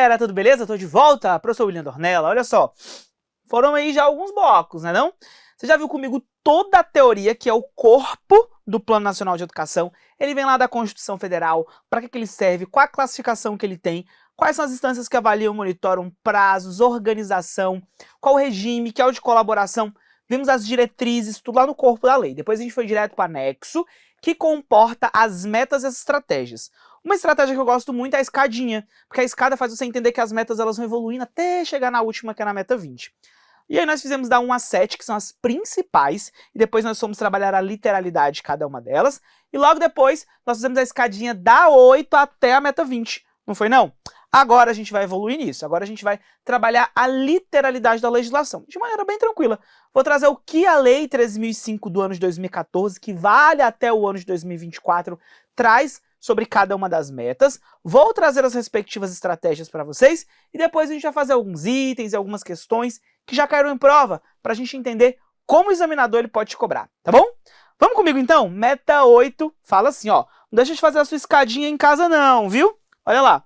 galera, tudo beleza? Tô de volta, professor William Dornella. Olha só, foram aí já alguns blocos, né não? Você já viu comigo toda a teoria que é o corpo do Plano Nacional de Educação? Ele vem lá da Constituição Federal, para que ele serve, qual a classificação que ele tem, quais são as instâncias que avaliam, monitoram prazos, organização, qual o regime, que é o de colaboração. Vimos as diretrizes, tudo lá no corpo da lei. Depois a gente foi direto para o anexo, que comporta as metas e as estratégias. Uma estratégia que eu gosto muito é a escadinha, porque a escada faz você entender que as metas elas vão evoluindo até chegar na última, que é na meta 20. E aí nós fizemos da 1 a 7, que são as principais, e depois nós fomos trabalhar a literalidade de cada uma delas, e logo depois nós fizemos a escadinha da 8 até a meta 20, não foi não? Agora a gente vai evoluir nisso, agora a gente vai trabalhar a literalidade da legislação, de maneira bem tranquila. Vou trazer o que a Lei 13.005 do ano de 2014, que vale até o ano de 2024, traz sobre cada uma das metas, vou trazer as respectivas estratégias para vocês, e depois a gente vai fazer alguns itens e algumas questões que já caíram em prova, para a gente entender como o examinador ele pode te cobrar, tá bom? Vamos comigo então? Meta 8, fala assim, ó, não deixa de fazer a sua escadinha em casa não, viu? Olha lá.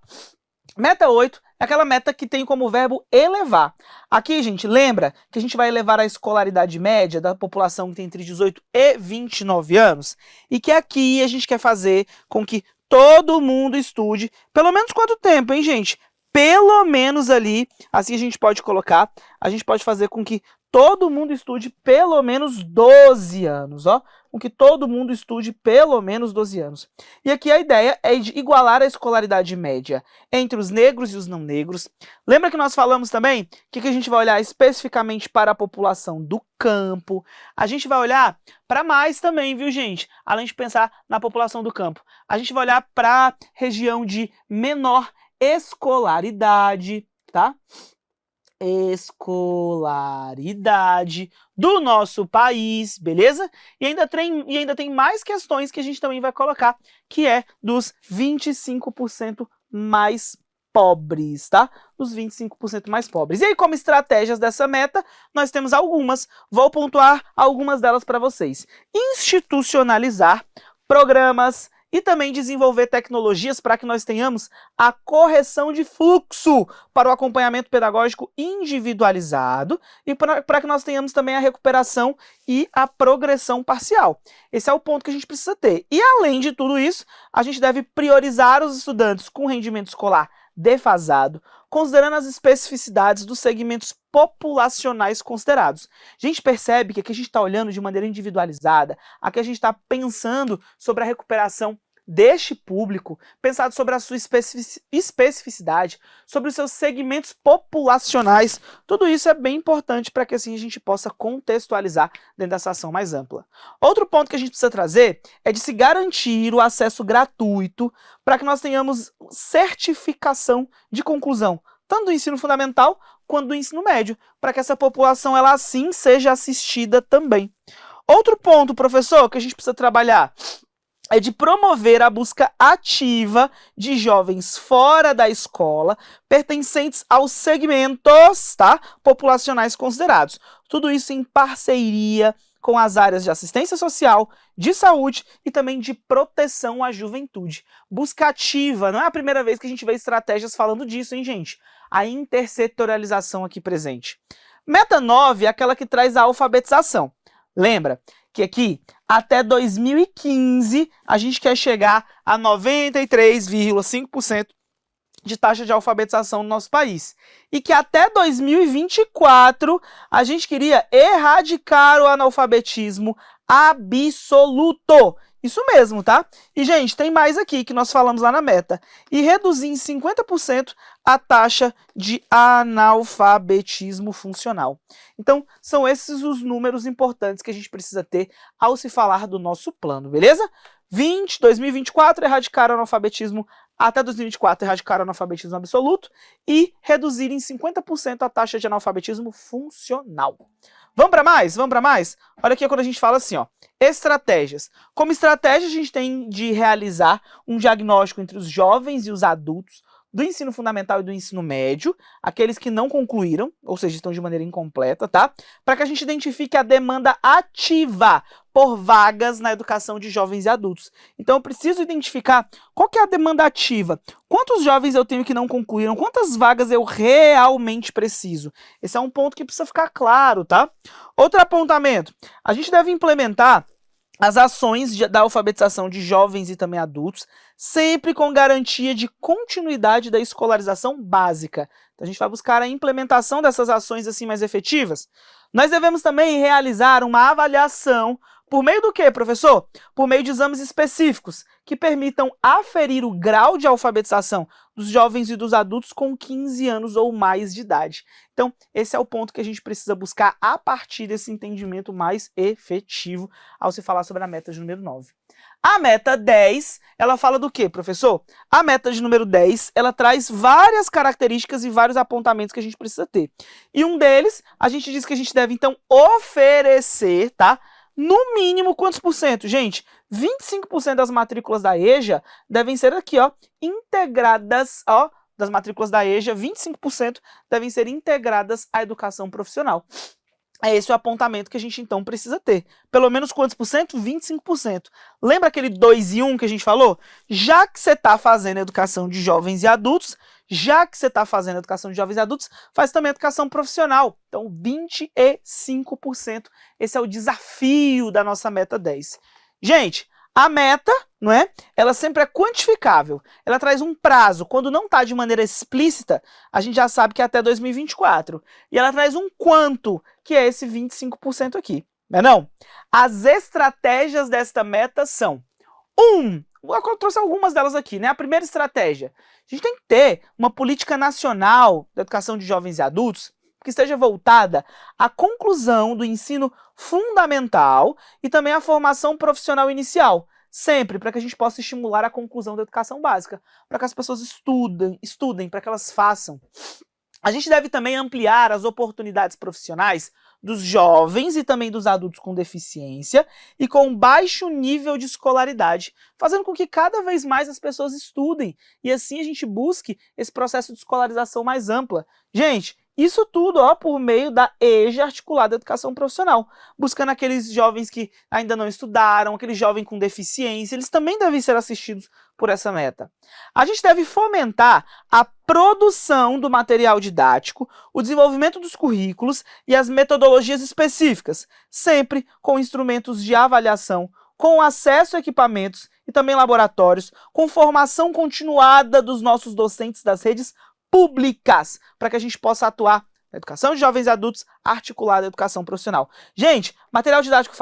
Meta 8 é aquela meta que tem como verbo elevar. Aqui, gente, lembra que a gente vai elevar a escolaridade média da população que tem entre 18 e 29 anos? E que aqui a gente quer fazer com que todo mundo estude, pelo menos quanto tempo, hein, gente? Pelo menos ali, assim a gente pode colocar, a gente pode fazer com que todo mundo estude pelo menos 12 anos, ó. Com que todo mundo estude pelo menos 12 anos. E aqui a ideia é de igualar a escolaridade média entre os negros e os não negros. Lembra que nós falamos também que a gente vai olhar especificamente para a população do campo. A gente vai olhar para mais também, viu, gente? Além de pensar na população do campo. A gente vai olhar para a região de menor escolaridade, tá? Escolaridade do nosso país, beleza? E ainda tem mais questões que a gente também vai colocar, que é dos 25% mais pobres, tá? Os 25% mais pobres. E aí, como estratégias dessa meta, nós temos algumas. Vou pontuar algumas delas para vocês. Institucionalizar programas e também desenvolver tecnologias para que nós tenhamos a correção de fluxo para o acompanhamento pedagógico individualizado e para que nós tenhamos também a recuperação e a progressão parcial. Esse é o ponto que a gente precisa ter. E além de tudo isso, a gente deve priorizar os estudantes com rendimento escolar defasado, considerando as especificidades dos segmentos populacionais considerados. A gente percebe que aqui a gente está olhando de maneira individualizada, aqui a gente está pensando sobre a recuperação deste público, pensado sobre a sua especificidade, sobre os seus segmentos populacionais. Tudo isso é bem importante para que assim a gente possa contextualizar dentro dessa ação mais ampla. Outro ponto que a gente precisa trazer é de se garantir o acesso gratuito para que nós tenhamos certificação de conclusão, tanto do ensino fundamental quanto do ensino médio, para que essa população ela assim seja assistida também. Outro ponto, professor, que a gente precisa trabalhar é de promover a busca ativa de jovens fora da escola, pertencentes aos segmentos, tá, populacionais considerados. Tudo isso em parceria com as áreas de assistência social, de saúde e também de proteção à juventude. Busca ativa, não é a primeira vez que a gente vê estratégias falando disso, hein, gente? A intersetorialização aqui presente. Meta 9 é aquela que traz a alfabetização. Lembra que aqui, até 2015, a gente quer chegar a 93,5% de taxa de alfabetização no nosso país. E que até 2024, a gente queria erradicar o analfabetismo absoluto. Isso mesmo, tá? E, gente, tem mais aqui que nós falamos lá na meta. E reduzir em 50% a taxa de analfabetismo funcional. Então, são esses os números importantes que a gente precisa ter ao se falar do nosso plano, beleza? 2024, erradicar o analfabetismo até 2024, erradicar o analfabetismo absoluto e reduzir em 50% a taxa de analfabetismo funcional. Vamos para mais? Vamos para mais? Olha aqui quando a gente fala assim, ó, estratégias. Como estratégia, a gente tem de realizar um diagnóstico entre os jovens e os adultos do ensino fundamental e do ensino médio, aqueles que não concluíram, ou seja, estão de maneira incompleta, tá? Para que a gente identifique a demanda ativa por vagas na educação de jovens e adultos. Então eu preciso identificar qual que é a demanda ativa, quantos jovens eu tenho que não concluíram, quantas vagas eu realmente preciso. Esse é um ponto que precisa ficar claro, tá? Outro apontamento, a gente deve implementar as ações da alfabetização de jovens e também adultos, sempre com garantia de continuidade da escolarização básica. Então a gente vai buscar a implementação dessas ações assim mais efetivas. Nós devemos também realizar uma avaliação por meio do quê, professor? Por meio de exames específicos que permitam aferir o grau de alfabetização dos jovens e dos adultos com 15 anos ou mais de idade. Então, esse é o ponto que a gente precisa buscar a partir desse entendimento mais efetivo ao se falar sobre a meta de número 9. A meta 10, ela fala do quê, professor? A meta de número 10, ela traz várias características e vários apontamentos que a gente precisa ter. E um deles, a gente diz que a gente deve, então, oferecer, tá? No mínimo, quantos por cento? Gente, 25% das matrículas da EJA devem ser aqui, ó, integradas, ó, das matrículas da EJA, 25% devem ser integradas à educação profissional. É esse o apontamento que a gente, então, precisa ter. Pelo menos quantos por cento? 25%. Lembra aquele 2 e 1 que a gente falou? Já que você está fazendo educação de jovens e adultos, faz também educação profissional. Então, 25%. Esse é o desafio da nossa meta 10. Gente, a meta, não é? Ela sempre é quantificável. Ela traz um prazo. Quando não está de maneira explícita, a gente já sabe que é até 2024. E ela traz um quanto, que é esse 25% aqui. Não é não? As estratégias desta meta são: eu trouxe algumas delas aqui, né? A primeira estratégia: a gente tem que ter uma política nacional da educação de jovens e adultos que esteja voltada à conclusão do ensino fundamental e também à formação profissional inicial, sempre para que a gente possa estimular a conclusão da educação básica, para que as pessoas estudem, para que elas façam. A gente deve também ampliar as oportunidades profissionais dos jovens e também dos adultos com deficiência e com baixo nível de escolaridade, fazendo com que cada vez mais as pessoas estudem e assim a gente busque esse processo de escolarização mais ampla. Gente, isso tudo, ó, por meio da EJA articulada educação profissional, buscando aqueles jovens que ainda não estudaram, aquele jovem com deficiência, eles também devem ser assistidos por essa meta. A gente deve fomentar a produção do material didático, o desenvolvimento dos currículos e as metodologias específicas, sempre com instrumentos de avaliação, com acesso a equipamentos e também laboratórios, com formação continuada dos nossos docentes das redes públicas, para que a gente possa atuar na educação de jovens e adultos articulada à educação profissional. Gente, material didático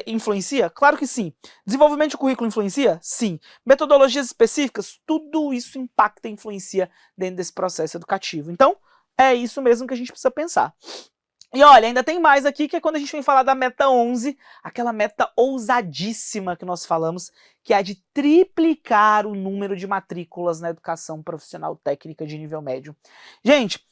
influencia? Claro que sim. Desenvolvimento de currículo influencia? Sim. Metodologias específicas? Tudo isso impacta e influencia dentro desse processo educativo. Então, é isso mesmo que a gente precisa pensar. E olha, ainda tem mais aqui, que é quando a gente vem falar da meta 11, aquela meta ousadíssima que nós falamos, que é a de triplicar o número de matrículas na educação profissional técnica de nível médio. Gente,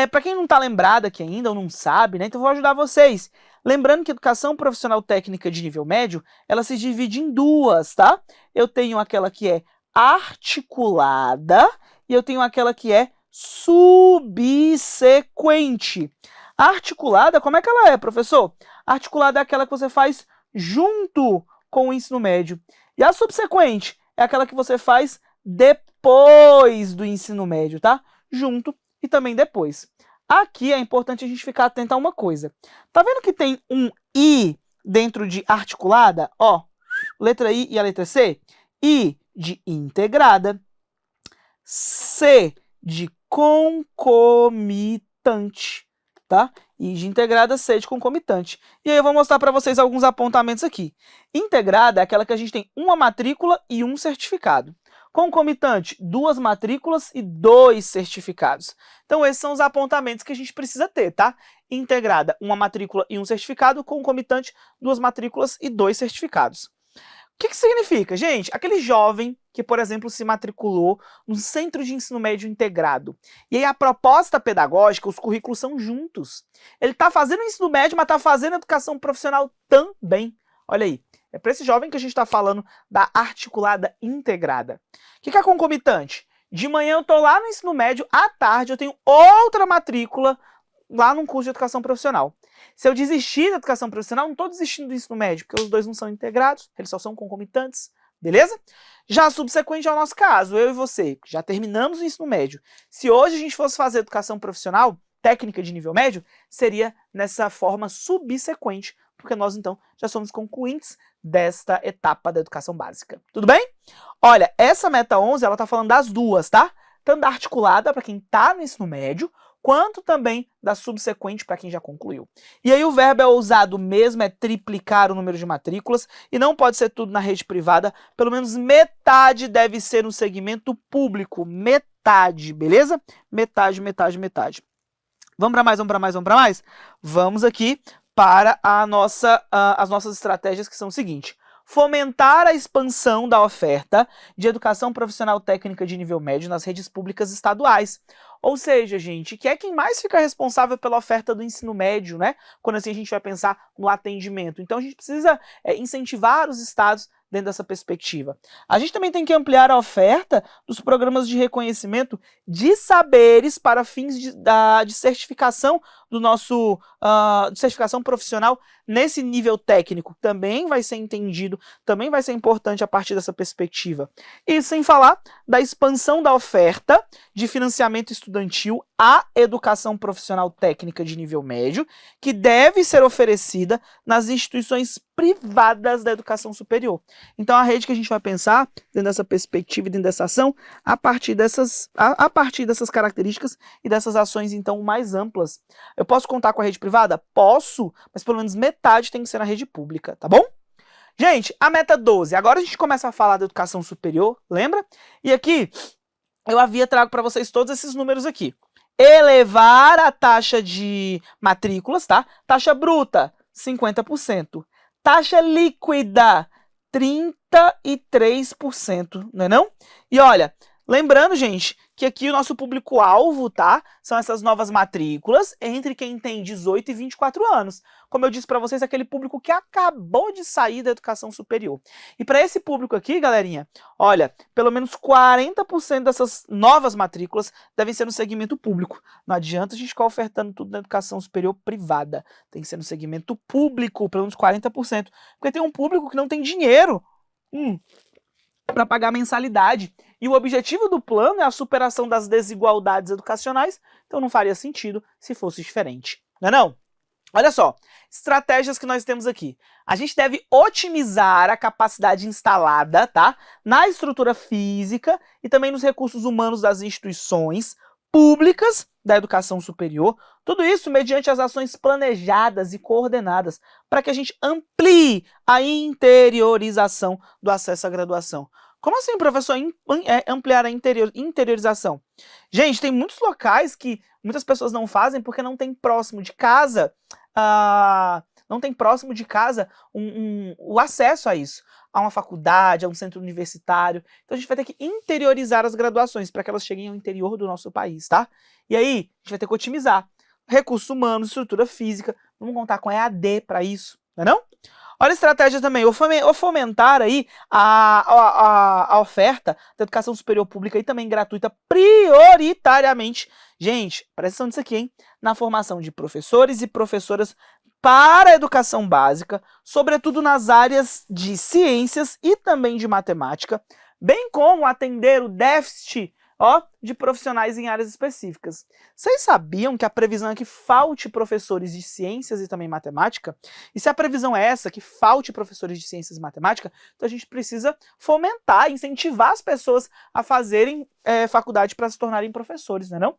para quem não está lembrado aqui ainda, ou não sabe, né, então eu vou ajudar vocês. Lembrando que a educação profissional técnica de nível médio, ela se divide em duas, tá? Eu tenho aquela que é articulada e eu tenho aquela que é subsequente. A articulada, como é que ela é, professor? A articulada é aquela que você faz junto com o ensino médio. E a subsequente é aquela que você faz depois do ensino médio, tá? Junto e também depois. Aqui é importante a gente ficar atento a uma coisa. Tá vendo que tem um I dentro de articulada? Ó, letra I e a letra C. I de integrada, C de concomitante. Tá? I de integrada, C de concomitante. E aí eu vou mostrar para vocês alguns apontamentos aqui. Integrada é aquela que a gente tem uma matrícula e um certificado. Concomitante, 2 matrículas e 2 certificados. Então esses são os apontamentos que a gente precisa ter, tá? Integrada, 1 matrícula e 1 certificado. Concomitante, 2 matrículas e 2 certificados. O que significa? Gente, aquele jovem que, por exemplo, se matriculou no Centro de Ensino Médio Integrado. E aí a proposta pedagógica, os currículos são juntos. Ele está fazendo o ensino médio, mas está fazendo educação profissional também. Olha aí, é para esse jovem que a gente está falando da articulada integrada. O que é concomitante? De manhã eu estou lá no ensino médio, à tarde eu tenho outra matrícula lá num curso de educação profissional. Se eu desistir da educação profissional, não estou desistindo do ensino médio, porque os dois não são integrados, eles só são concomitantes, beleza? Já subsequente ao nosso caso, eu e você, já terminamos o ensino médio. Se hoje a gente fosse fazer educação profissional, técnica de nível médio, seria nessa forma subsequente, porque nós, então, já somos concluintes desta etapa da educação básica. Tudo bem? Olha, essa meta 11, ela tá falando das duas, tá? Tanto da articulada para quem tá no ensino médio, quanto também da subsequente para quem já concluiu. E aí o verbo é ousado mesmo, é triplicar o número de matrículas, e não pode ser tudo na rede privada, pelo menos metade deve ser no segmento público, metade, beleza? Metade, metade, metade. Vamos para mais, vamos para mais, vamos para mais? Vamos aqui para as nossas estratégias, que são o seguinte: fomentar a expansão da oferta de educação profissional técnica de nível médio nas redes públicas estaduais. Ou seja, gente, que é quem mais fica responsável pela oferta do ensino médio, né? Quando assim a gente vai pensar no atendimento. Então a gente precisa incentivar os estados dentro dessa perspectiva. A gente também tem que ampliar a oferta dos programas de reconhecimento de saberes para fins de certificação do nosso de certificação profissional nesse nível técnico. Também vai ser entendido, também vai ser importante a partir dessa perspectiva. E sem falar da expansão da oferta de financiamento estudantil à educação profissional técnica de nível médio, que deve ser oferecida nas instituições privadas da educação superior. Então, a rede que a gente vai pensar dentro dessa perspectiva e dentro dessa ação, a partir dessas características e dessas ações, então, mais amplas. Eu posso contar com a rede privada? Posso, mas pelo menos metade tem que ser na rede pública, tá bom? Gente, a meta 12. Agora a gente começa a falar da educação superior, lembra? E aqui, eu havia trago para vocês todos esses números aqui. Elevar a taxa de matrículas, tá? Taxa bruta, 50%. Taxa líquida, 33%, não é não? E olha, lembrando, gente, que aqui o nosso público-alvo, tá? São essas novas matrículas entre quem tem 18 e 24 anos. Como eu disse para vocês, aquele público que acabou de sair da educação superior. E para esse público aqui, galerinha, olha, pelo menos 40% dessas novas matrículas devem ser no segmento público. Não adianta a gente ficar ofertando tudo na educação superior privada. Tem que ser no segmento público, pelo menos 40%. Porque tem um público que não tem dinheiro para pagar mensalidade. E o objetivo do plano é a superação das desigualdades educacionais, então não faria sentido se fosse diferente. Não é não? Olha só, estratégias que nós temos aqui. A gente deve otimizar a capacidade instalada, tá, na estrutura física e também nos recursos humanos das instituições públicas da educação superior, tudo isso mediante as ações planejadas e coordenadas para que a gente amplie a interiorização do acesso à graduação. Como assim, professor, ampliar a interiorização? Gente, tem muitos locais que muitas pessoas não fazem porque não tem próximo de casa, o acesso a isso, a uma faculdade, a um centro universitário. Então a gente vai ter que interiorizar as graduações para que elas cheguem ao interior do nosso país, tá? E aí, a gente vai ter que otimizar recursos humanos, estrutura física, vamos contar com EAD para isso, não é não? Olha a estratégia também, ou fomentar aí a oferta da educação superior pública e também gratuita prioritariamente. Gente, presta atenção nisso aqui, hein? Na formação de professores e professoras para a educação básica, sobretudo nas áreas de ciências e também de matemática, bem como atender o déficit de profissionais em áreas específicas. Vocês sabiam que a previsão é que falte professores de ciências e também matemática? E se a previsão é essa, que falte professores de ciências e matemática, então a gente precisa fomentar, incentivar as pessoas a fazerem faculdade para se tornarem professores, não é não?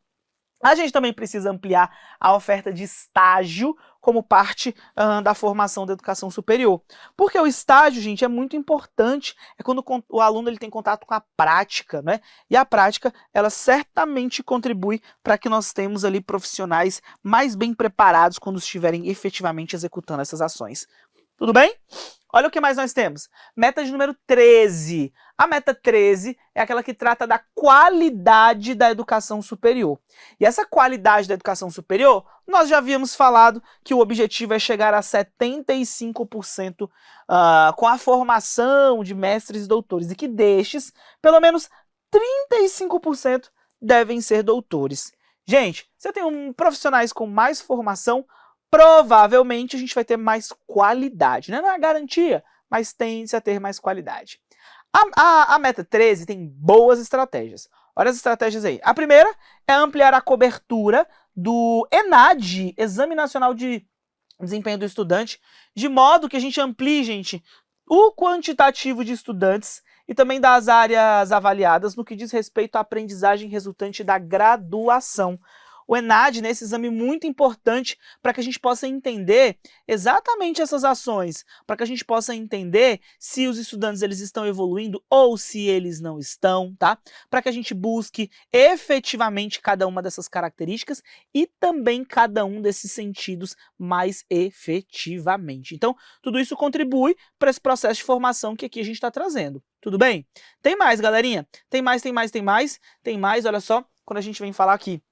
A gente também precisa ampliar a oferta de estágio como parte da formação da educação superior. Porque o estágio, gente, é muito importante. É quando o aluno ele tem contato com a prática, né? E a prática, ela certamente contribui para que nós tenhamos ali profissionais mais bem preparados quando estiverem efetivamente executando essas ações. Tudo bem? Olha o que mais nós temos. Meta de número 13. A meta 13 é aquela que trata da qualidade da educação superior. E essa qualidade da educação superior, nós já havíamos falado que o objetivo é chegar a 75% com a formação de mestres e doutores, e que destes, pelo menos 35% devem ser doutores. Gente, você tem profissionais com mais formação, provavelmente a gente vai ter mais qualidade. Não é uma garantia, mas tende a ter mais qualidade. A meta 13 tem boas estratégias. Olha as estratégias aí. A primeira é ampliar a cobertura do ENAD, Exame Nacional de Desempenho do Estudante, de modo que a gente amplie, gente, o quantitativo de estudantes e também das áreas avaliadas no que diz respeito à aprendizagem resultante da graduação. O ENAD, né, esse exame muito importante para que a gente possa entender exatamente essas ações, para que a gente possa entender se os estudantes eles estão evoluindo ou se eles não estão, tá? Para que a gente busque efetivamente cada uma dessas características e também cada um desses sentidos mais efetivamente. Então, tudo isso contribui para esse processo de formação que aqui a gente está trazendo. Tudo bem? Tem mais, galerinha? Tem mais, olha só, quando a gente vem falar aqui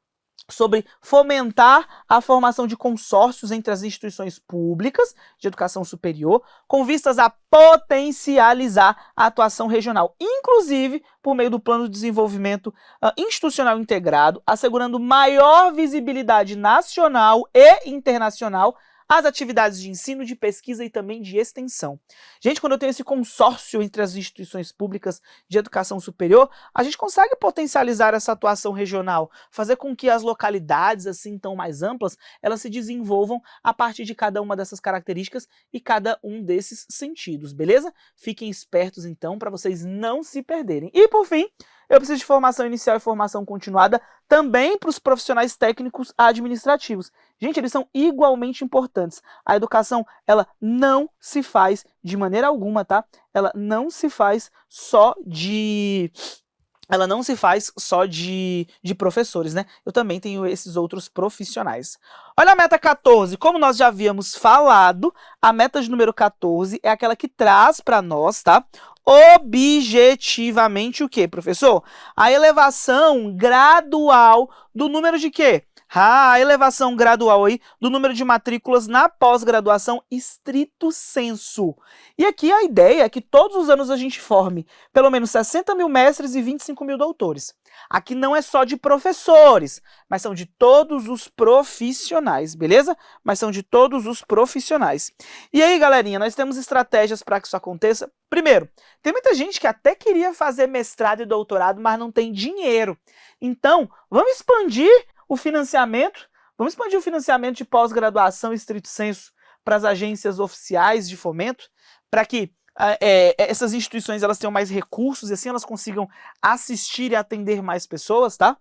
sobre fomentar a formação de consórcios entre as instituições públicas de educação superior, com vistas a potencializar a atuação regional, inclusive por meio do Plano de Desenvolvimento Institucional Integrado, assegurando maior visibilidade nacional e internacional às atividades de ensino, de pesquisa e também de extensão. Gente, quando eu tenho esse consórcio entre as instituições públicas de educação superior, a gente consegue potencializar essa atuação regional, fazer com que as localidades, assim, tão mais amplas, elas se desenvolvam a partir de cada uma dessas características e cada um desses sentidos, beleza? Fiquem espertos, então, para vocês não se perderem. E, por fim, eu preciso de formação inicial e formação continuada também para os profissionais técnicos administrativos. Gente, eles são igualmente importantes. A educação, ela não se faz de maneira alguma, tá? Ela não se faz só de professores, né? Eu também tenho esses outros profissionais. Olha a meta 14. Como nós já havíamos falado, a meta de número 14 é aquela que traz para nós, tá? Objetivamente o quê, professor? A elevação gradual do número de quê? A elevação gradual aí do número de matrículas na pós-graduação estrito sensu. E aqui a ideia é que todos os anos a gente forme pelo menos 60 mil mestres e 25 mil doutores. Aqui não é só de professores, mas são de todos os profissionais, beleza? Mas são de todos os profissionais. E aí, galerinha, nós temos estratégias para que isso aconteça. Primeiro, tem muita gente que até queria fazer mestrado e doutorado, mas não tem dinheiro. Então, vamos expandir o financiamento de pós-graduação estrito sensu para as agências oficiais de fomento, para que essas instituições elas tenham mais recursos e assim elas consigam assistir e atender mais pessoas, tá?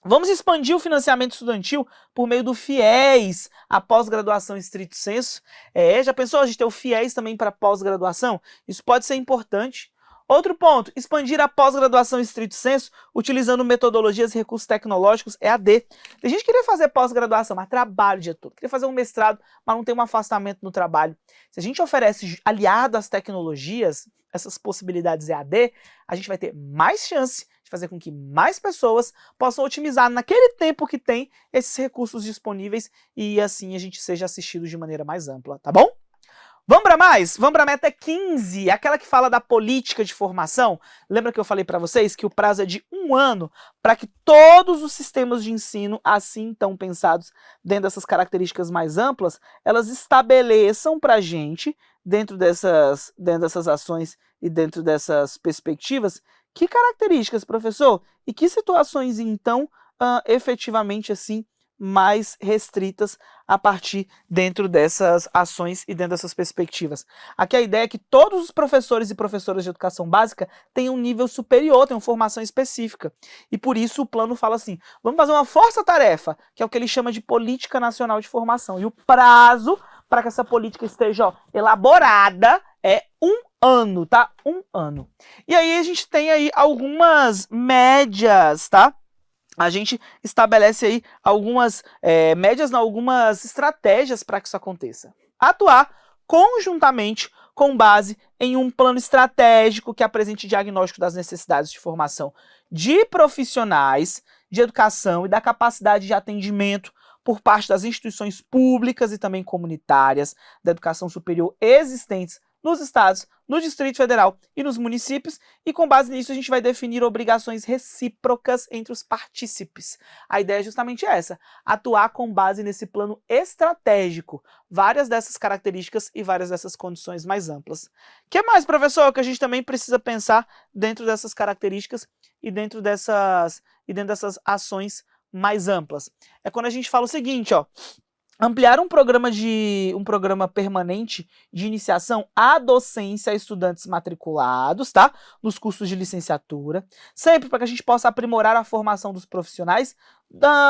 Vamos expandir o financiamento estudantil por meio do FIES, a pós-graduação estrito sensu. Já pensou a gente ter o FIES também para pós-graduação? Isso pode ser importante. Outro ponto, expandir a pós-graduação estrito sensu utilizando metodologias e recursos tecnológicos EAD. Tem gente que queria fazer pós-graduação, mas trabalho o dia todo. Queria fazer um mestrado, mas não tem um afastamento no trabalho. Se a gente oferece, aliado às tecnologias, essas possibilidades EAD, a gente vai ter mais chance de fazer com que mais pessoas possam otimizar naquele tempo que tem esses recursos disponíveis e assim a gente seja assistido de maneira mais ampla, tá bom? Vamos para mais? Vamos para a meta 15, aquela que fala da política de formação. Lembra que eu falei para vocês que o prazo é de 1 ano para que todos os sistemas de ensino, assim tão pensados dentro dessas características mais amplas, elas estabeleçam para a gente, dentro dessas ações e dentro dessas perspectivas, que características, professor? E que situações, então, efetivamente, assim, mais restritas a partir dentro dessas ações e dentro dessas perspectivas. Aqui a ideia é que todos os professores e professoras de educação básica tenham um nível superior, tenham formação específica. E por isso o plano fala assim, vamos fazer uma força-tarefa, que é o que ele chama de Política Nacional de Formação. E o prazo para que essa política esteja elaborada é 1 ano, tá? 1 ano. E aí a gente tem aí algumas médias, tá? A gente estabelece aí algumas médias, algumas estratégias para que isso aconteça. Atuar conjuntamente com base em um plano estratégico que apresente diagnóstico das necessidades de formação de profissionais de educação e da capacidade de atendimento por parte das instituições públicas e também comunitárias da educação superior existentes nos estados, no Distrito Federal e nos municípios, e com base nisso a gente vai definir obrigações recíprocas entre os partícipes. A ideia é justamente essa, atuar com base nesse plano estratégico, várias dessas características e várias dessas condições mais amplas. O que mais, professor, que a gente também precisa pensar dentro dessas características e dentro dessas ações mais amplas? É quando a gente fala o seguinte, ó, ampliar um programa permanente de iniciação à docência a estudantes matriculados, tá? Nos cursos de licenciatura, sempre para que a gente possa aprimorar a formação dos profissionais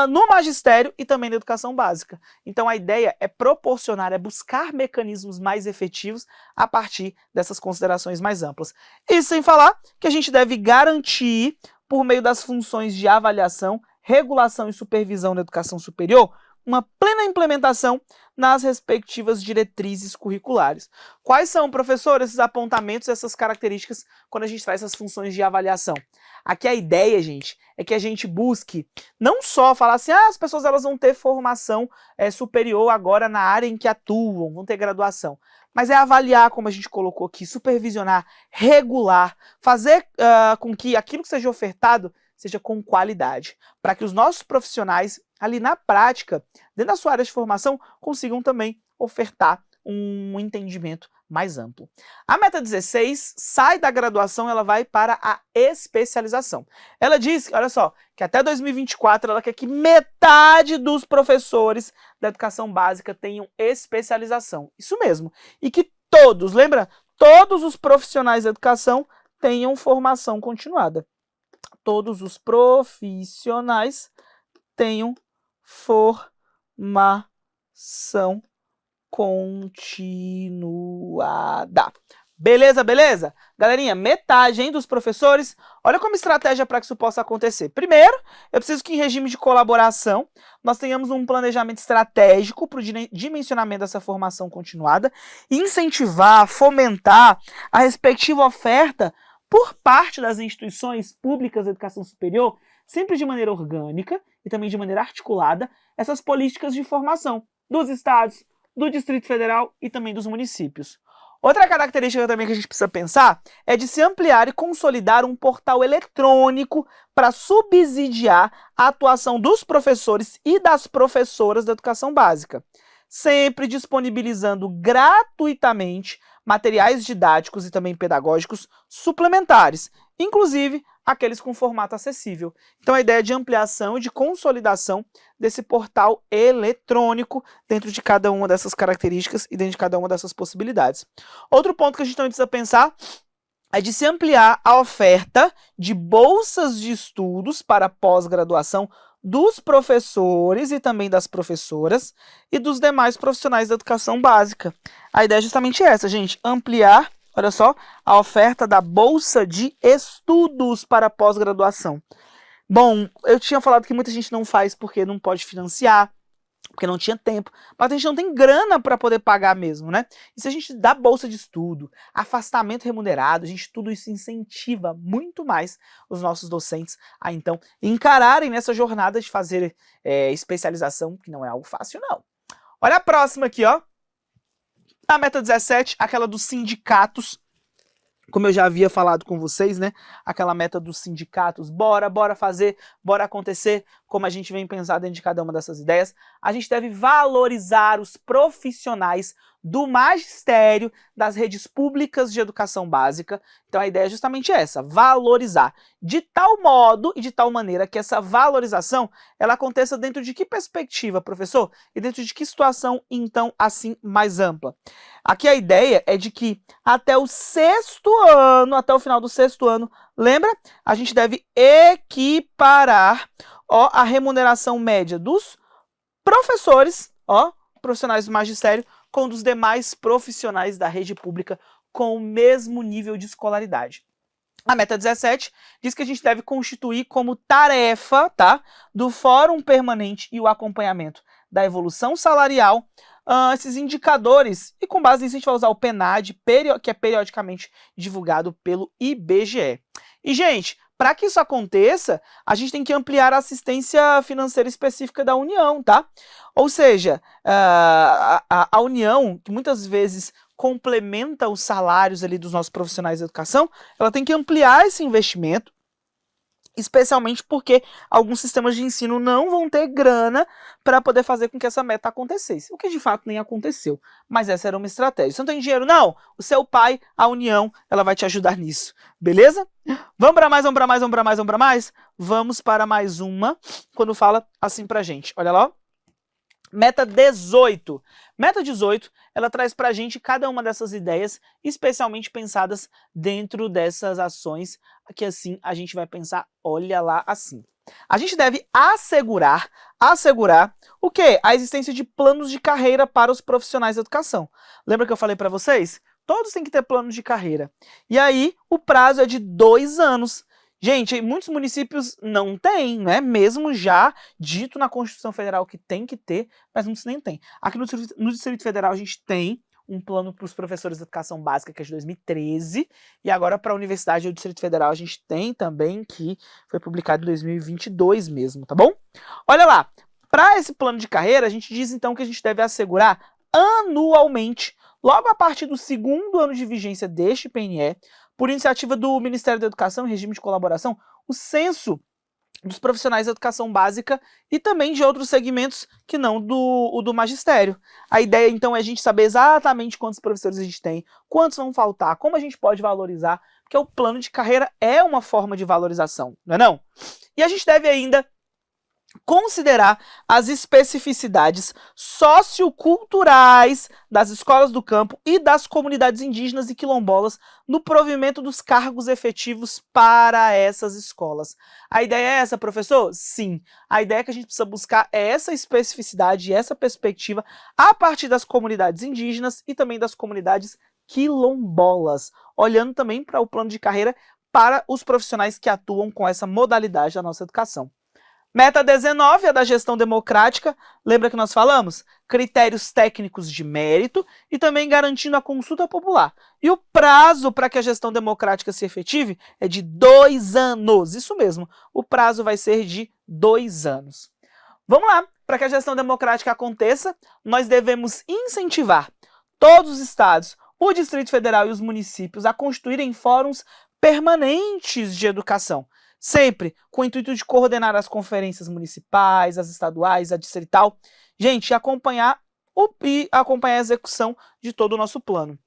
no magistério e também na educação básica. Então a ideia é proporcionar, é buscar mecanismos mais efetivos a partir dessas considerações mais amplas. E sem falar que a gente deve garantir, por meio das funções de avaliação, regulação e supervisão da educação superior, uma plena implementação nas respectivas diretrizes curriculares. Quais são, professor, esses apontamentos, essas características quando a gente traz essas funções de avaliação? Aqui a ideia, gente, é que a gente busque não só falar assim, as pessoas elas vão ter formação superior agora na área em que atuam, vão ter graduação, mas é avaliar, como a gente colocou aqui, supervisionar, regular, fazer com que aquilo que seja ofertado seja com qualidade, para que os nossos profissionais, ali na prática, dentro da sua área de formação, consigam também ofertar um entendimento mais amplo. A meta 16 sai da graduação, ela vai para a especialização. Ela diz, olha só, que até 2024 ela quer que metade dos professores da educação básica tenham especialização. Isso mesmo. E que todos, lembra? Todos os profissionais da educação tenham formação continuada. Todos os profissionais tenham formação continuada. Beleza, beleza? Galerinha, metade, hein, dos professores. Olha como estratégia para que isso possa acontecer. Primeiro, eu preciso que em regime de colaboração nós tenhamos um planejamento estratégico para o dimensionamento dessa formação continuada e incentivar, fomentar a respectiva oferta por parte das instituições públicas de educação superior, sempre de maneira orgânica e também de maneira articulada, essas políticas de formação dos estados, do Distrito Federal e também dos municípios. Outra característica também que a gente precisa pensar é de se ampliar e consolidar um portal eletrônico para subsidiar a atuação dos professores e das professoras da educação básica, sempre disponibilizando gratuitamente materiais didáticos e também pedagógicos suplementares, inclusive aqueles com formato acessível. Então a ideia de ampliação e de consolidação desse portal eletrônico dentro de cada uma dessas características e dentro de cada uma dessas possibilidades. Outro ponto que a gente também precisa pensar é de se ampliar a oferta de bolsas de estudos para pós-graduação dos professores e também das professoras e dos demais profissionais da educação básica. A ideia é justamente essa, gente, ampliar, olha só, a oferta da bolsa de estudos para pós-graduação. Bom, eu tinha falado que muita gente não faz porque não pode financiar, porque não tinha tempo, mas a gente não tem grana para poder pagar mesmo, né? E se a gente dá bolsa de estudo, afastamento remunerado, a gente tudo isso incentiva muito mais os nossos docentes a então encararem nessa jornada de fazer especialização, que não é algo fácil não. Olha a próxima aqui, ó. A meta 17, aquela dos sindicatos. Como eu já havia falado com vocês, né? Aquela meta dos sindicatos, bora fazer, bora acontecer, como a gente vem pensar dentro de cada uma dessas ideias. A gente deve valorizar os profissionais do magistério das redes públicas de educação básica. Então a ideia é justamente essa, valorizar. De tal modo e de tal maneira que essa valorização, ela aconteça dentro de que perspectiva, professor? E dentro de que situação, então, assim, mais ampla? Aqui a ideia é de que até o sexto ano, até o final do sexto ano, lembra? A gente deve equiparar a remuneração média dos professores, profissionais do magistério, com dos demais profissionais da rede pública com o mesmo nível de escolaridade. A meta 17 diz que a gente deve constituir como tarefa, tá, do Fórum Permanente e o acompanhamento da evolução salarial, esses indicadores, e com base nisso a gente vai usar o PNAD, que é periodicamente divulgado pelo IBGE. E, gente, para que isso aconteça, a gente tem que ampliar a assistência financeira específica da União, tá? Ou seja, a União, que muitas vezes complementa os salários ali dos nossos profissionais de educação, ela tem que ampliar esse investimento, especialmente porque alguns sistemas de ensino não vão ter grana para poder fazer com que essa meta acontecesse, o que de fato nem aconteceu, mas essa era uma estratégia. Você não tem dinheiro? Não! O seu pai, a União, ela vai te ajudar nisso, beleza? Vamos para mais, vamos para mais, vamos para mais, vamos para mais? Vamos para mais uma, quando fala assim pra gente, olha lá, Meta 18. Meta 18, ela traz pra gente cada uma dessas ideias, especialmente pensadas dentro dessas ações, que assim a gente vai pensar, olha lá assim. A gente deve assegurar o quê? A existência de planos de carreira para os profissionais da educação. Lembra que eu falei pra vocês? Todos têm que ter planos de carreira. E aí, o prazo é de 2 anos. Gente, muitos municípios não têm, né? Mesmo já dito na Constituição Federal que tem que ter, mas muitos nem tem. Aqui no Distrito Federal a gente tem um plano para os professores de educação básica que é de 2013, e agora para a Universidade do Distrito Federal a gente tem também, que foi publicado em 2022 mesmo, tá bom? Olha lá, para esse plano de carreira a gente diz então que a gente deve assegurar anualmente, logo a partir do 2º ano de vigência deste PNE, por iniciativa do Ministério da Educação em regime de colaboração, o censo dos profissionais da educação básica e também de outros segmentos que não do magistério. A ideia, então, é a gente saber exatamente quantos professores a gente tem, quantos vão faltar, como a gente pode valorizar, porque o plano de carreira é uma forma de valorização, não é não? E a gente deve ainda considerar as especificidades socioculturais das escolas do campo e das comunidades indígenas e quilombolas no provimento dos cargos efetivos para essas escolas. A ideia é essa, professor? Sim. A ideia que a gente precisa buscar é essa especificidade e essa perspectiva a partir das comunidades indígenas e também das comunidades quilombolas, olhando também para o plano de carreira para os profissionais que atuam com essa modalidade da nossa educação. Meta 19 é da gestão democrática, lembra que nós falamos? Critérios técnicos de mérito e também garantindo a consulta popular. E o prazo para que a gestão democrática se efetive é de 2 anos, isso mesmo, o prazo vai ser de 2 anos. Vamos lá, para que a gestão democrática aconteça, nós devemos incentivar todos os estados, o Distrito Federal e os municípios a constituírem fóruns permanentes de educação, sempre com o intuito de coordenar as conferências municipais, as estaduais, a distrital, gente, acompanhar a execução de todo o nosso plano.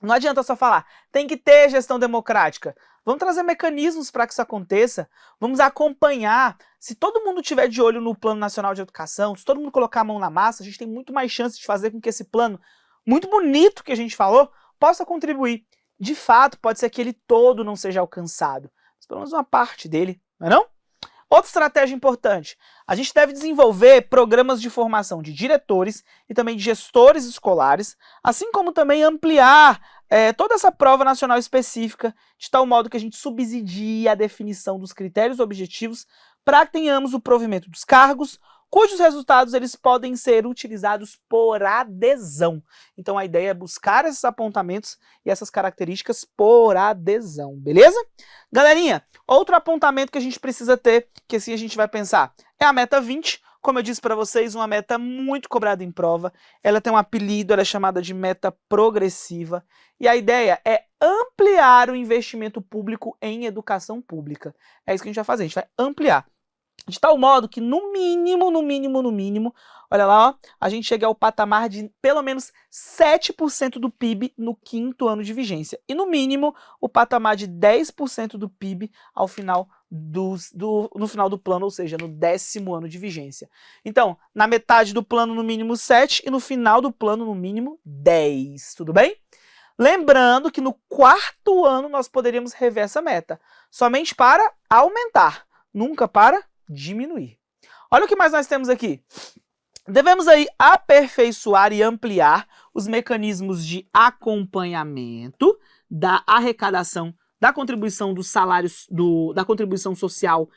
Não adianta só falar, tem que ter gestão democrática. Vamos trazer mecanismos para que isso aconteça, vamos acompanhar. Se todo mundo tiver de olho no Plano Nacional de Educação, se todo mundo colocar a mão na massa, a gente tem muito mais chance de fazer com que esse plano, muito bonito que a gente falou, possa contribuir. De fato, pode ser que ele todo não seja alcançado, pelo menos uma parte dele, não é não? Outra estratégia importante, a gente deve desenvolver programas de formação de diretores e também de gestores escolares, assim como também ampliar toda essa prova nacional específica, de tal modo que a gente subsidie a definição dos critérios objetivos para que tenhamos o provimento dos cargos, cujos resultados eles podem ser utilizados por adesão. Então a ideia é buscar esses apontamentos e essas características por adesão, beleza? Galerinha, outro apontamento que a gente precisa ter, que assim a gente vai pensar, é a meta 20, como eu disse para vocês, uma meta muito cobrada em prova, ela tem um apelido, ela é chamada de meta progressiva, e a ideia é ampliar o investimento público em educação pública. É isso que a gente vai fazer, a gente vai ampliar. De tal modo que, no mínimo, olha lá, ó, a gente chega ao patamar de pelo menos 7% do PIB no 5º ano de vigência. E, no mínimo, o patamar de 10% do PIB ao final no final do plano, ou seja, no 10º ano de vigência. Então, na metade do plano, no mínimo 7, e no final do plano, no mínimo 10. Tudo bem? Lembrando que no 4º ano nós poderíamos rever essa meta, somente para aumentar, nunca para diminuir. Olha o que mais nós temos aqui. Devemos aí aperfeiçoar e ampliar os mecanismos de acompanhamento da arrecadação, da contribuição dos salários, da contribuição social,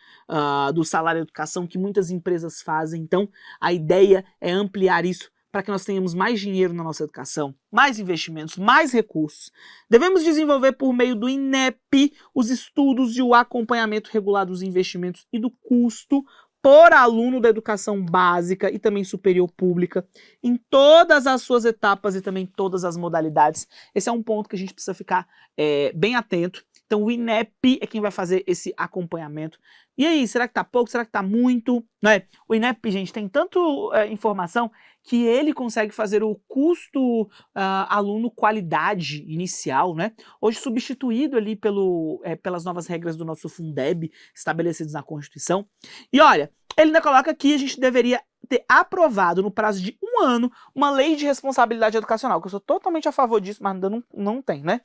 do salário de educação que muitas empresas fazem. Então, a ideia é ampliar isso para que nós tenhamos mais dinheiro na nossa educação, mais investimentos, mais recursos. Devemos desenvolver por meio do INEP os estudos e o acompanhamento regular dos investimentos e do custo por aluno da educação básica e também superior pública, em todas as suas etapas e também todas as modalidades. Esse é um ponto que a gente precisa ficar bem atento. Então o INEP é quem vai fazer esse acompanhamento. E aí, será que tá pouco? Será que tá muito? Né? O INEP, gente, tem tanto informação que ele consegue fazer o custo aluno qualidade inicial, né? Hoje substituído ali pelas novas regras do nosso Fundeb estabelecidas na Constituição. E olha, ele ainda coloca que a gente deveria ter aprovado no prazo de 1 ano uma lei de responsabilidade educacional, que eu sou totalmente a favor disso, mas ainda não tem, né?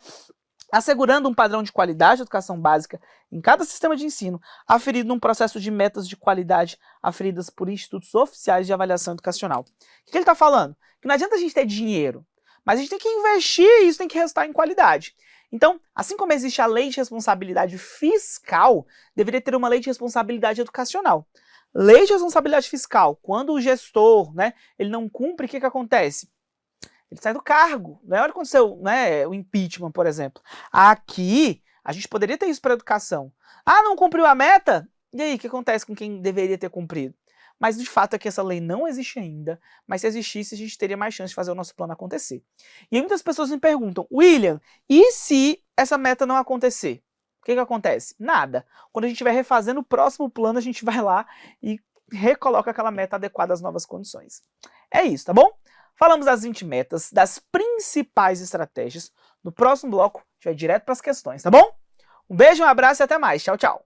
Assegurando um padrão de qualidade de educação básica em cada sistema de ensino, aferido num processo de metas de qualidade aferidas por institutos oficiais de avaliação educacional. O que ele está falando? Que não adianta a gente ter dinheiro, mas a gente tem que investir e isso tem que resultar em qualidade. Então, assim como existe a lei de responsabilidade fiscal, deveria ter uma lei de responsabilidade educacional. Lei de responsabilidade fiscal, quando o gestor, né, ele não cumpre, o que acontece? Ele sai do cargo. Né? Olha o que aconteceu, né, o impeachment, por exemplo. Aqui, a gente poderia ter isso para a educação. Ah, não cumpriu a meta? E aí, o que acontece com quem deveria ter cumprido? Mas, de fato, é que essa lei não existe ainda, mas se existisse, a gente teria mais chance de fazer o nosso plano acontecer. E aí muitas pessoas me perguntam, William, e se essa meta não acontecer? O que acontece? Nada. Quando a gente estiver refazendo o próximo plano, a gente vai lá e recoloca aquela meta adequada às novas condições. É isso, tá bom? Falamos das 20 metas, das principais estratégias. No próximo bloco, a gente vai direto para as questões, tá bom? Um beijo, um abraço e até mais. Tchau, tchau.